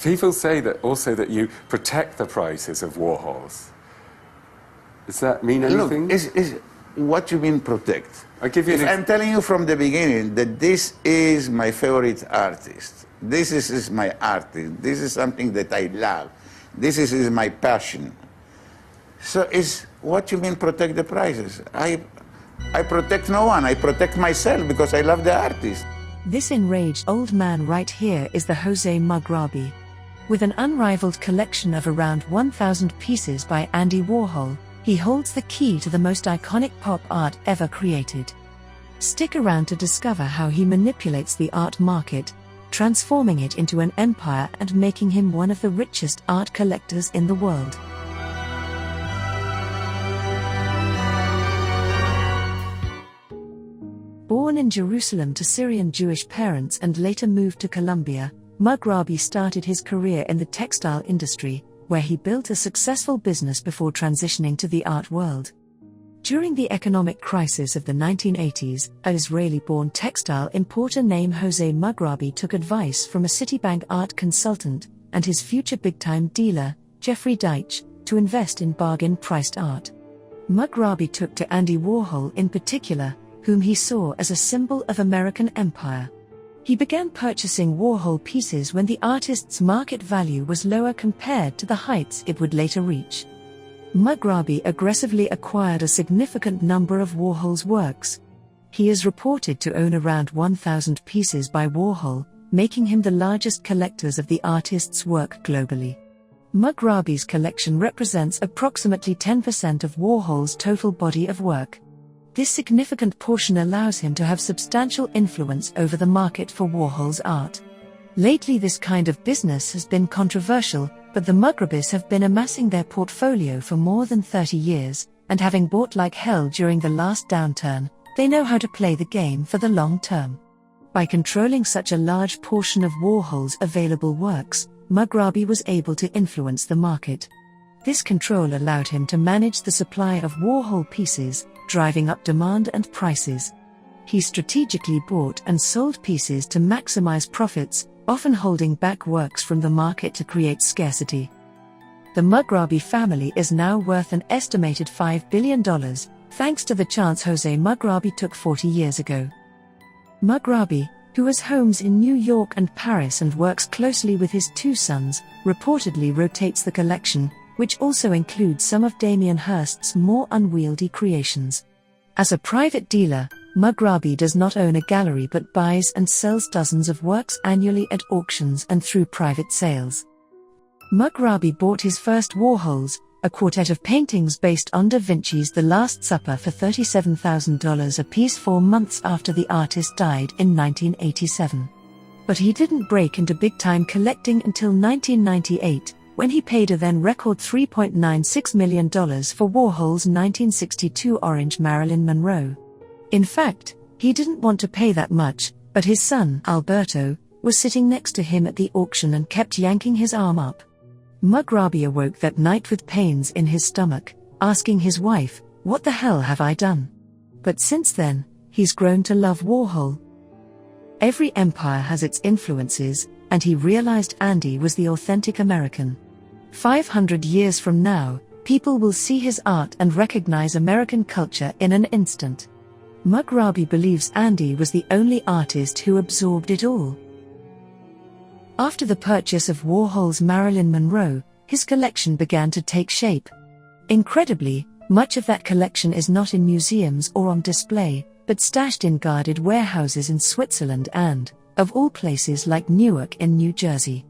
People say that also that you protect the prices of Warhols. Does that mean anything? Look, what you mean protect? I'll give you I'm telling you from the beginning that this is my favorite artist. This is my artist. This is something that I love. This is my passion. So what you mean protect the prices? I protect no one. I protect myself because I love the artist. This enraged old man right here is the Jose Mugrabi. With an unrivaled collection of around 1,000 pieces by Andy Warhol, he holds the key to the most iconic pop art ever created. Stick around to discover how he manipulates the art market, transforming it into an empire and making him one of the richest art collectors in the world. Born in Jerusalem to Syrian Jewish parents and later moved to Colombia, Mugrabi started his career in the textile industry, where he built a successful business before transitioning to the art world. During the economic crisis of the 1980s, an Israeli-born textile importer named Jose Mugrabi took advice from a Citibank art consultant and his future big-time dealer, Jeffrey Deitch, to invest in bargain-priced art. Mugrabi took to Andy Warhol in particular, whom he saw as a symbol of American empire. He began purchasing Warhol pieces when the artist's market value was lower compared to the heights it would later reach. Mugrabi aggressively acquired a significant number of Warhol's works. He is reported to own around 1,000 pieces by Warhol, making him the largest collector of the artist's work globally. Mugrabi's collection represents approximately 10% of Warhol's total body of work. This significant portion allows him to have substantial influence over the market for Warhol's art. Lately, this kind of business has been controversial, but the Mugrabis have been amassing their portfolio for more than 30 years, and having bought like hell during the last downturn, they know how to play the game for the long term. By controlling such a large portion of Warhol's available works, Mugrabi was able to influence the market. This control allowed him to manage the supply of Warhol pieces, driving up demand and prices. He strategically bought and sold pieces to maximize profits, often holding back works from the market to create scarcity. The Mugrabi family is now worth an estimated $5 billion, thanks to the chance Jose Mugrabi took 40 years ago. Mugrabi, who has homes in New York and Paris and works closely with his two sons, reportedly rotates the collection, which also includes some of Damien Hirst's more unwieldy creations. As a private dealer, Mugrabi does not own a gallery but buys and sells dozens of works annually at auctions and through private sales. Mugrabi bought his first Warhols, a quartet of paintings based on Da Vinci's The Last Supper, for $37,000 apiece 4 months after the artist died in 1987. But he didn't break into big-time collecting until 1998, when he paid a then-record $3.96 million for Warhol's 1962 orange Marilyn Monroe. In fact, he didn't want to pay that much, but his son, Alberto, was sitting next to him at the auction and kept yanking his arm up. Mugrabi awoke that night with pains in his stomach, asking his wife, "What the hell have I done?" But since then, he's grown to love Warhol. Every empire has its influences, and he realized Andy was the authentic American. 500 years from now, people will see his art and recognize American culture in an instant. Mugrabi believes Andy was the only artist who absorbed it all. After the purchase of Warhol's Marilyn Monroe, his collection began to take shape. Incredibly, much of that collection is not in museums or on display, but stashed in guarded warehouses in Switzerland and, of all places, like Newark in New Jersey.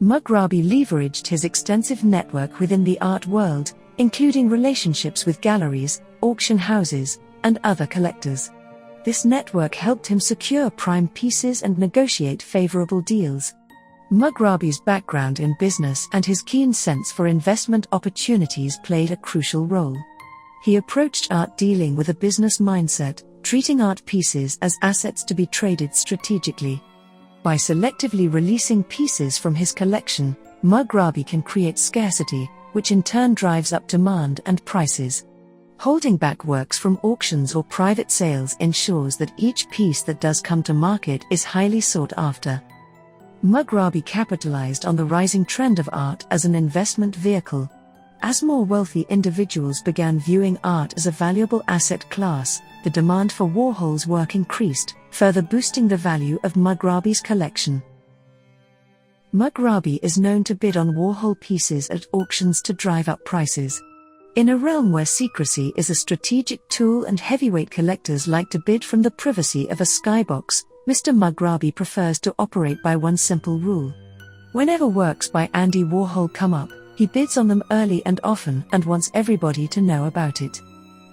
Mugrabi leveraged his extensive network within the art world, including relationships with galleries, auction houses, and other collectors. This network helped him secure prime pieces and negotiate favorable deals. Mugrabi's background in business and his keen sense for investment opportunities played a crucial role. He approached art dealing with a business mindset, treating art pieces as assets to be traded strategically. By selectively releasing pieces from his collection, Mugrabi can create scarcity, which in turn drives up demand and prices. Holding back works from auctions or private sales ensures that each piece that does come to market is highly sought after. Mughrabi capitalized on the rising trend of art as an investment vehicle. As more wealthy individuals began viewing art as a valuable asset class, the demand for Warhol's work increased, further boosting the value of Mughrabi's collection. Mughrabi is known to bid on Warhol pieces at auctions to drive up prices. In a realm where secrecy is a strategic tool and heavyweight collectors like to bid from the privacy of a skybox, Mr. Mughrabi prefers to operate by one simple rule. Whenever works by Andy Warhol come up, he bids on them early and often and wants everybody to know about it.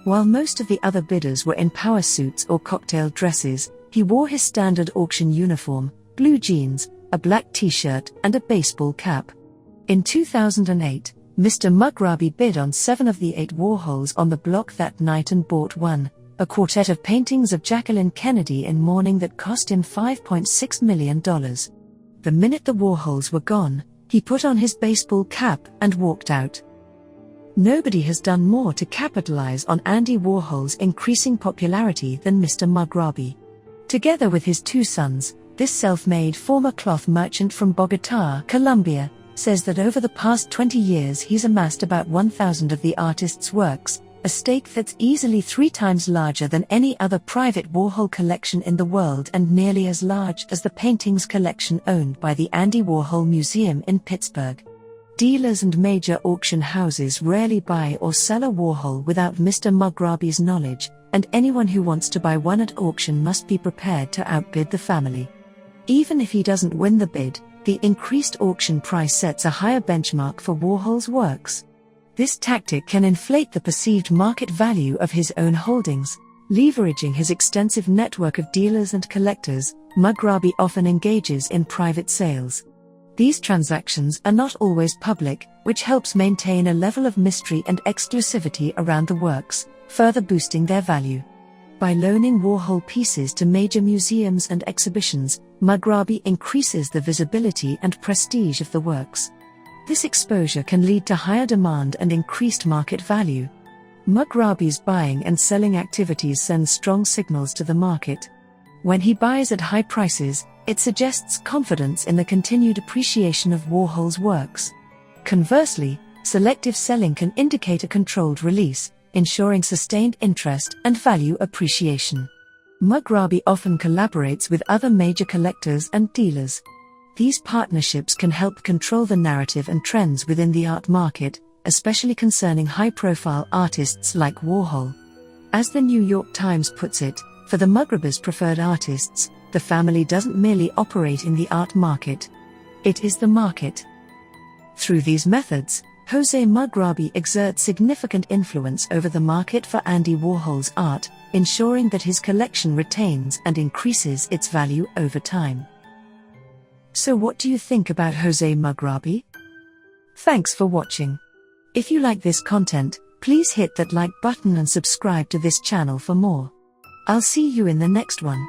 While most of the other bidders were in power suits or cocktail dresses, he wore his standard auction uniform, blue jeans, a black t-shirt and a baseball cap. In 2008, Mr. Mughrabi bid on 7 of the 8 Warhols on the block that night and bought one, a quartet of paintings of Jacqueline Kennedy in mourning that cost him $5.6 million. The minute the Warhols were gone, he put on his baseball cap and walked out. Nobody has done more to capitalize on Andy Warhol's increasing popularity than Mr. Mughrabi. Together with his 2 sons, this self-made former cloth merchant from Bogotá, Colombia, says that over the past 20 years he's amassed about 1,000 of the artist's works, a stake that's easily 3 times larger than any other private Warhol collection in the world and nearly as large as the paintings collection owned by the Andy Warhol Museum in Pittsburgh. Dealers and major auction houses rarely buy or sell a Warhol without Mr. Mughrabi's knowledge, and anyone who wants to buy one at auction must be prepared to outbid the family. Even if he doesn't win the bid, the increased auction price sets a higher benchmark for Warhol's works. This tactic can inflate the perceived market value of his own holdings. Leveraging his extensive network of dealers and collectors, Mughrabi often engages in private sales. These transactions are not always public, which helps maintain a level of mystery and exclusivity around the works, further boosting their value. By loaning Warhol pieces to major museums and exhibitions, Mughrabi increases the visibility and prestige of the works. This exposure can lead to higher demand and increased market value. Mughrabi's buying and selling activities send strong signals to the market. When he buys at high prices, it suggests confidence in the continued appreciation of Warhol's works. Conversely, selective selling can indicate a controlled release, ensuring sustained interest and value appreciation. Mughrabi often collaborates with other major collectors and dealers. These partnerships can help control the narrative and trends within the art market, especially concerning high-profile artists like Warhol. As the New York Times puts it, for the Mughrabi's preferred artists, the family doesn't merely operate in the art market. It is the market. Through these methods, Jose Mughrabi exerts significant influence over the market for Andy Warhol's art, ensuring that his collection retains and increases its value over time. So what do you think about Jose Mughrabi? Thanks for watching. If you like this content, please hit that like button and subscribe to this channel for more. I'll see you in the next one.